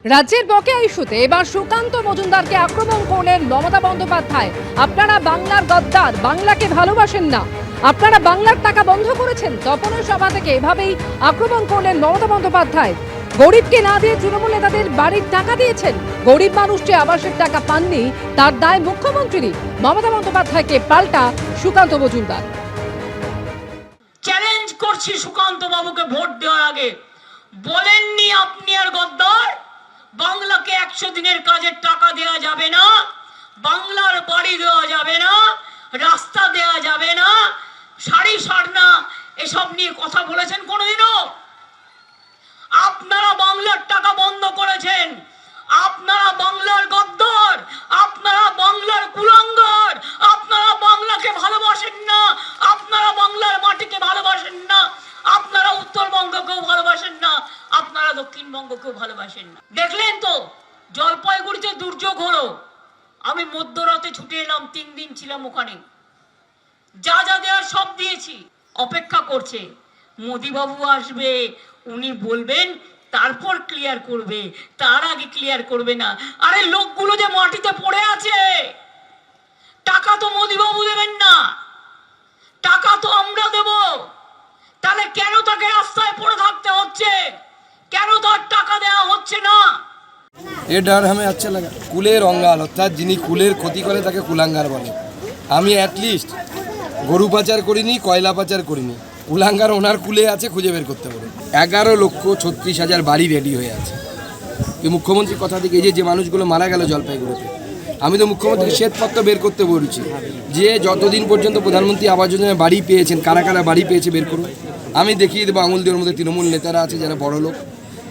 রাজ্যের বকেয়া ইস্যুতে এবার সুকান্ত মজুমদারকে আক্রমণ করলেন মমতা বন্দ্যোপাধ্যায়। আপনারা বাংলার গদ্দার, বাংলাকে ভালোবাসেন না, আপনারা বাংলার টাকা বন্ধ করেছেন। তপনের সভা থেকে এভাবেই আক্রমণ করলেন মমতা বন্দ্যোপাধ্যায়। গরিবকে না দিয়ে তৃণমূল নেতাদের বাড়ির টাকা দিয়েছেন, গরিব মানুষ যে আবাসের টাকা পাননি তার দায় মুখ্যমন্ত্রীরই। মমতা বন্দ্যোপাধ্যায়কে পাল্টা সুকান্ত মজুমদার। চ্যালেঞ্জ করছি সুকান্ত বাবুকে ভোট দেওয়ার আগে, বলেননি আপনি আর গদ্দার? বাংলাকে 100 দিনের কাজের টাকা দেওয়া যাবে না, বাংলার বাড়ি দেওয়া যাবে না, রাস্তা দেওয়া যাবে না, শাড়ি সারনা এসব নিয়ে কথা বলেছেন কোনোদিনও? আপনারা বাংলার টাকা বন্ধ করেছেন, আপনারা বাংলার গদ্দার, আপনারা বাংলার কুলাঙ্গার, আপনারা বাংলাকে ভালোবাসেন না, আপনারা বাংলার মাটিকে ভালোবাসেন না, আপনারা উত্তরবঙ্গকেও ভালোবাসেন না, আপনারা দক্ষিণবঙ্গকেও ভালোবাসেন না। দেখলেন তো জলপাইগুড়িতে দুর্যোগ হলো, আমি মধ্যরাতে ছুটে এলাম, 3 দিন ছিলাম ওখানে, যা যা দেওয়ার সব দিয়েছি। অপেক্ষা করছে মোদিবাবু আসবে, উনি বলবেন তারপর ক্লিয়ার করবে, তার আগে ক্লিয়ার করবে না। আরে লোকগুলো যে মাটিতে পড়ে আছে, টাকা তো মোদিবাবু দেবেন না, টাকা তো আমরা দেব। তাহলে কেন তাকে রাস্তায় পড়ে থাকতে হচ্ছে? কেন তার টাকা দেওয়া হচ্ছে না? এ डर हमें अच्छा लगा। কুলের অঙ্গাল অর্থাৎ যিনি কুলের ক্ষতি করে তাকে কুলাঙ্গার বলে। আমি অ্যাটলিস্ট গরু পাচার করিনি, কয়লা পাচার করিনি, কুলাঙ্গার ওনার কুলে আছে, খুঁজে বের করতে পারে। 11,36,000 বাড়ি রেডি হয়ে আছে। এই মুখ্যমন্ত্রীর কথা থেকে যে মানুষগুলো মারা গেল জলপাইগুড়িতে, আমি তো মুখ্যমন্ত্রীকে শ্বেতপত্র বের করতে বলছি যে যতদিন পর্যন্ত প্রধানমন্ত্রী আবাস যোজনায় বাড়ি পেয়েছেন, কারা কারা বাড়ি পেয়েছে বের করুন। আমি দেখিয়ে দেবো আঙুল দিয়ে, ওর মধ্যে তৃণমূল নেতারা আছে যারা বড় লোক,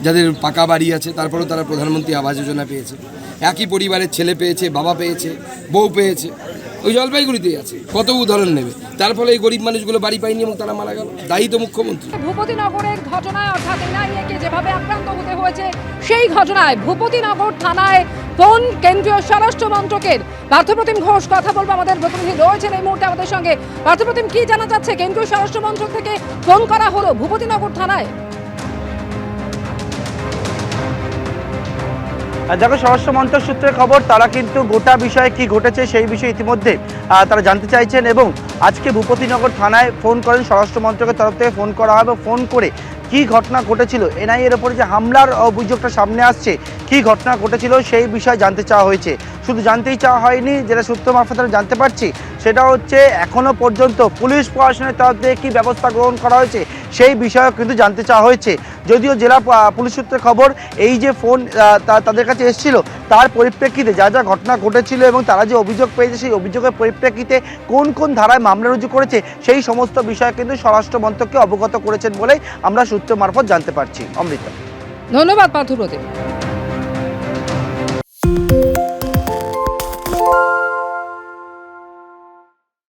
যাদের পাকা বাড়ি আছে, তারপরেও তারা প্রধানমন্ত্রী আবাস যোজনা পেয়েছে। একই পরিবারের ছেলে পেয়েছে, বাবা পেয়েছে, বউ পেয়েছে, ওই জলপাইগুড়িতেই আছে। কত উদাহরণ নেবে? তার ফলে এই গরিব মানুষগুলো বাড়ি পায়নি এবং তারা মারা গেল। দায়ী তো মুখ্যমন্ত্রী। ভূপতিনগরের ঘটনায় অর্থাৎ এনআইএকে যেভাবে আক্রান্ত হতে হয়েছে, সেই ঘটনায় ভূপতিনগর থানায় ফোন কেন্দ্রীয় স্বরাষ্ট্র মন্ত্রকের। পার্থপ্রতিম ঘোষ কথা বলবো, আমাদের প্রতিনিধি রয়েছেন এই মুহূর্তে আমাদের সঙ্গে। পার্থপ্রতিম, কি জানা যাচ্ছে? কেন্দ্রীয় স্বরাষ্ট্র মন্ত্রক থেকে ফোন করা হলো ভূপতিনগর থানায়। দেখো, স্বরাষ্ট্র মন্ত্রক সূত্রে খবর, তারা কিন্তু গোটা বিষয়ে কি ঘটেছে সেই বিষয়ে ইতিমধ্যে তারা জানতে চাইছেন এবং আজকে ভূপতিনগর থানায় ফোন করেন। স্বরাষ্ট্র মন্ত্রকের তরফ থেকে ফোন করা হবে। ফোন করে কি ঘটনা ঘটেছিল, এনআইএর ওপরে যে হামলার অভিযোগটা সামনে আসছে, কি ঘটনা ঘটেছিল সেই বিষয়ে জানতে চাওয়া হয়েছে। শুধু জানতেই চাওয়া হয়নি, যেটা সূত্র মারফত আমরা জানতে পারছি সেটা হচ্ছে এখনও পর্যন্ত পুলিশ প্রশাসনের তরফ থেকে কী ব্যবস্থা গ্রহণ করা হয়েছে সেই বিষয়েও কিন্তু জানতে চাওয়া হয়েছে। যদিও জেলা পুলিশ সূত্রে খবর, এই যে ফোন তাদের কাছে এসেছিল তার পরিপ্রেক্ষিতে যা যা ঘটনা ঘটেছিল এবং তারা যে অভিযোগ পেয়েছে সেই অভিযোগের পরিপ্রেক্ষিতে কোন কোন ধারায় মামলা রুজু করেছে সেই সমস্ত বিষয় কিন্তু স্বরাষ্ট্র মন্ত্রককে অবগত করেছেন বলেই আমরা সূত্র মারফত জানতে পারছি। অমৃতা, ধন্যবাদ পার্থপ্রতিম।